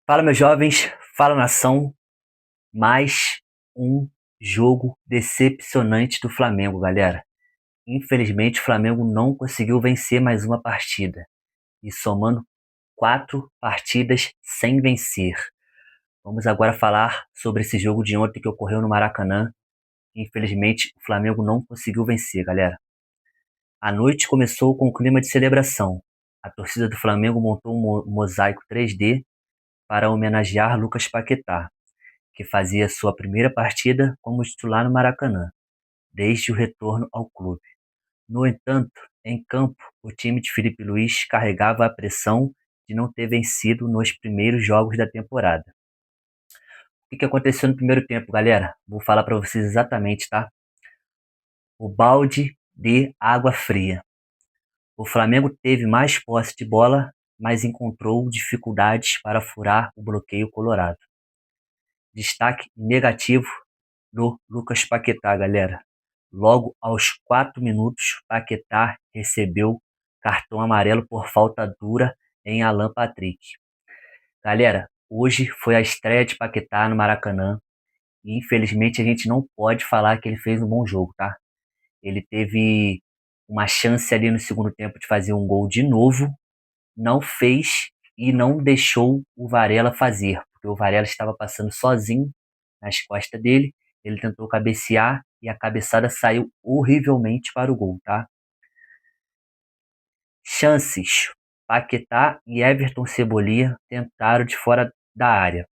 Fala, meus jovens, fala nação. Mais um jogo decepcionante do Flamengo, galera. Infelizmente, o Flamengo não conseguiu vencer mais uma partida e somando 4 partidas sem vencer. Vamos agora falar sobre esse jogo de ontem que ocorreu no Maracanã. Infelizmente, o Flamengo não conseguiu vencer, galera. A noite começou com um clima de celebração. A torcida do Flamengo montou um mosaico 3D para homenagear Lucas Paquetá, que fazia sua primeira partida como titular no Maracanã, desde o retorno ao clube. No entanto, em campo, o time de Felipe Luiz carregava a pressão de não ter vencido nos primeiros jogos da temporada. O que aconteceu no primeiro tempo, galera? Vou falar para vocês exatamente, tá? O balde de água fria. O Flamengo teve mais posse de bola, mas encontrou dificuldades para furar o bloqueio colorado. Destaque negativo do Lucas Paquetá, galera. Logo aos 4 minutos, Paquetá recebeu cartão amarelo por falta dura em Alan Patrick. Galera, hoje foi a estreia de Paquetá no Maracanã e infelizmente a gente não pode falar que ele fez um bom jogo, tá? Ele teve uma chance ali no segundo tempo de fazer um gol de novo, não fez e não deixou o Varela fazer, porque o Varela estava passando sozinho nas costas dele, ele tentou cabecear e a cabeçada saiu horrivelmente para o gol, tá? Chances. Paquetá e Everton Cebolinha tentaram de fora da área,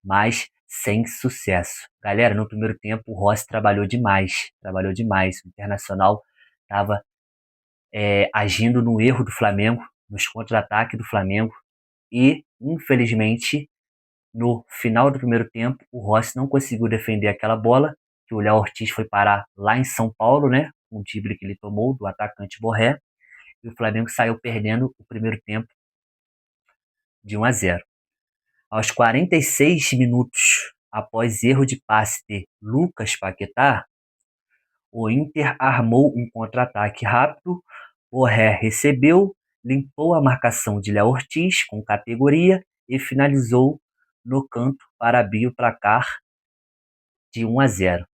mas sem sucesso. Galera, no primeiro tempo o Rossi trabalhou demais, trabalhou demais. O Internacional estava agindo no erro do Flamengo, nos contra-ataques do Flamengo e, infelizmente, no final do primeiro tempo, o Rossi não conseguiu defender aquela bola, que o Léo Ortiz foi parar lá em São Paulo, né? Um drible que ele tomou do atacante Borré, e o Flamengo saiu perdendo o primeiro tempo de 1-0. Aos 46 minutos, após erro de passe de Lucas Paquetá, o Inter armou um contra-ataque rápido, Borré recebeu, limpou a marcação de Léo Ortiz com categoria e finalizou no canto para abrir o placar de 1-0.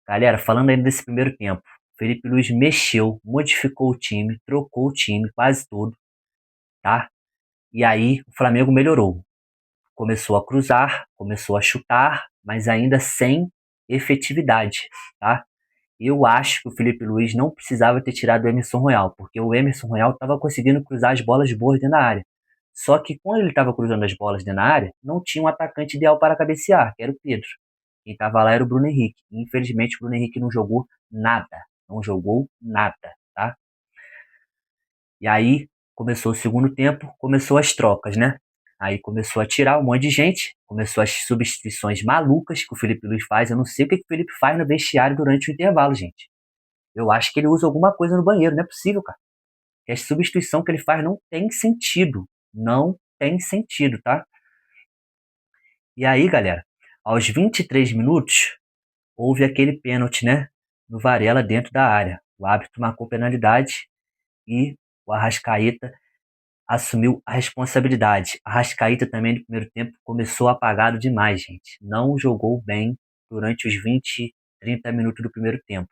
Galera, falando ainda desse primeiro tempo, Felipe Luiz mexeu, modificou o time, trocou o time quase todo, tá? E aí o Flamengo melhorou. Começou a cruzar, começou a chutar, mas ainda sem efetividade, tá? Eu acho que o Felipe Luiz não precisava ter tirado o Emerson Royal, porque o Emerson Royal estava conseguindo cruzar as bolas boas dentro da área. Só que quando ele estava cruzando as bolas dentro da área, não tinha um atacante ideal para cabecear, que era o Pedro. Quem estava lá era o Bruno Henrique. Infelizmente, o Bruno Henrique não jogou nada. Não jogou nada, tá? E aí começou o segundo tempo, começou as trocas, né? Aí começou a tirar um monte de gente, começou as substituições malucas que o Felipe Luiz faz. Eu não sei o que o Felipe faz no vestiário durante o intervalo, gente. Eu acho que ele usa alguma coisa no banheiro, não é possível, cara. Que a substituição que ele faz não tem sentido. Não tem sentido, tá? E aí, galera, aos 23 minutos, houve aquele pênalti, né? No Varela dentro da área. O árbitro marcou penalidade e o Arrascaeta assumiu a responsabilidade. A Arrascaeta também no primeiro tempo começou apagado demais, gente. Não jogou bem durante os 20, 30 minutos do primeiro tempo.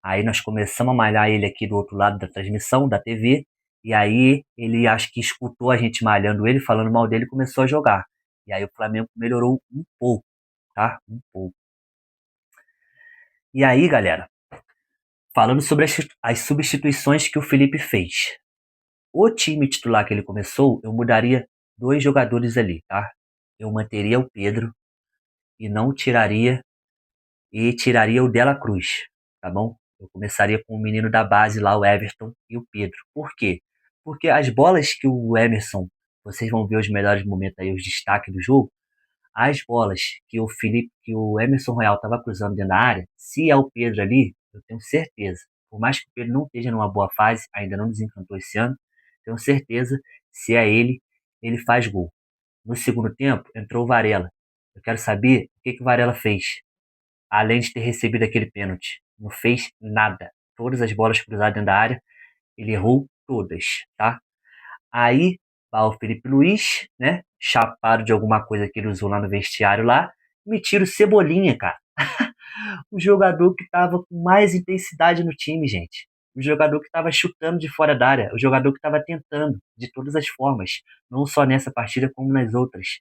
Aí nós começamos a malhar ele aqui do outro lado da transmissão, da TV, e aí ele acho que escutou a gente malhando ele, falando mal dele, e começou a jogar. E aí o Flamengo melhorou um pouco, tá? Um pouco. E aí, galera, falando sobre as substituições que o Felipe fez. O time titular que ele começou, eu mudaria 2 jogadores ali, tá? Eu manteria o Pedro e não tiraria e tiraria o Dela Cruz, tá bom? Eu começaria com o menino da base lá, o Everton e o Pedro. Por quê? Porque as bolas que o Emerson, vocês vão ver os melhores momentos aí, os destaques do jogo, as bolas que o Felipe, que o Emerson Royal estava cruzando dentro da área, se é o Pedro ali, eu tenho certeza. Por mais que o Pedro não esteja numa boa fase, ainda não desencantou esse ano, tenho certeza, se é ele, ele faz gol. No segundo tempo, entrou o Varela. Eu quero saber o que o Varela fez, além de ter recebido aquele pênalti. Não fez nada. Todas as bolas cruzadas dentro da área, ele errou todas, tá? Aí Vai o Felipe Luiz, né? Chapado de alguma coisa que ele usou lá no vestiário lá. Me tira o Cebolinha, cara. O jogador que tava com mais intensidade no time, gente. O jogador que tava chutando de fora da área. O jogador que tava tentando de todas as formas. Não só nessa partida, como nas outras.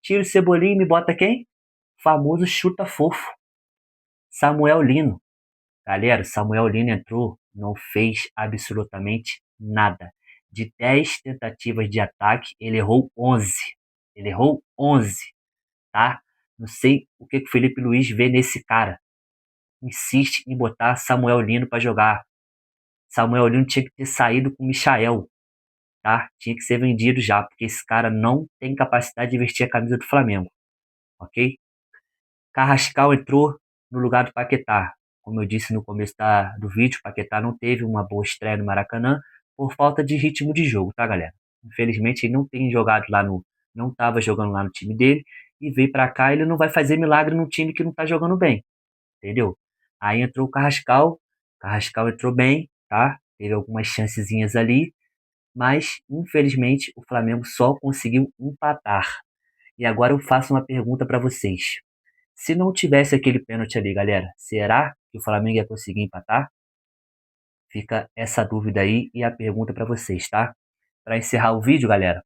Tira o Cebolinha e me bota quem? O famoso chuta fofo. Samuel Lino. Galera, o Samuel Lino entrou, não fez absolutamente nada. De 10 tentativas de ataque, ele errou 11. Ele errou 11, tá? Não sei o que o Felipe Luiz vê nesse cara. Insiste em botar Samuel Lino para jogar. Samuel Lino tinha que ter saído com o Michael, tá? Tinha que ser vendido já, porque esse cara não tem capacidade de vestir a camisa do Flamengo, ok? Carrascal entrou no lugar do Paquetá. Como eu disse no começo do vídeo, o Paquetá não teve uma boa estreia no Maracanã por falta de ritmo de jogo, tá, galera? Infelizmente, ele não tem jogado lá no, não estava jogando lá no time dele e veio para cá, ele não vai fazer milagre num time que não tá jogando bem, entendeu? Aí entrou o Carrascal entrou bem, tá? Teve algumas chancezinhas ali, mas infelizmente o Flamengo só conseguiu empatar. E agora eu faço uma pergunta para vocês. Se não tivesse aquele pênalti ali, galera, será que o Flamengo ia conseguir empatar? Fica essa dúvida aí e a pergunta para vocês, tá? Para encerrar o vídeo, galera,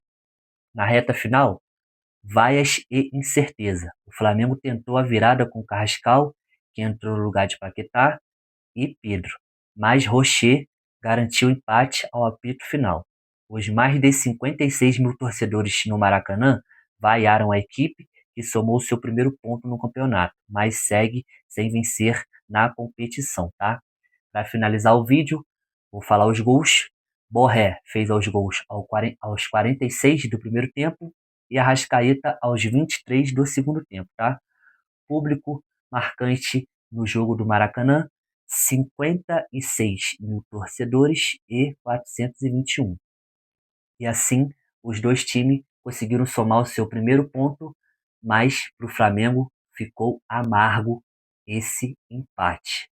na reta final, vaias e incerteza. O Flamengo tentou a virada com o Carrascal, que entrou no lugar de Paquetá, e Pedro. Mas Rocher garantiu o empate ao apito final. Os mais de 56 mil torcedores no Maracanã vaiaram a equipe, que somou seu primeiro ponto no campeonato, mas segue sem vencer na competição, tá? Para finalizar o vídeo, vou falar os gols. Borré fez os gols aos 46 do primeiro tempo e Arrascaeta aos 23 do segundo tempo, tá? Público marcante no jogo do Maracanã, 56 mil torcedores e 421. E assim, os dois times conseguiram somar o seu primeiro ponto, mas para o Flamengo ficou amargo esse empate.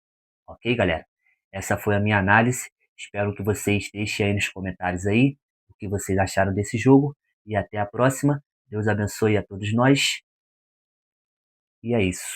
Ok, galera? Essa foi a minha análise. Espero que vocês deixem aí nos comentários aí o que vocês acharam desse jogo. E até a próxima. Deus abençoe a todos nós. E é isso.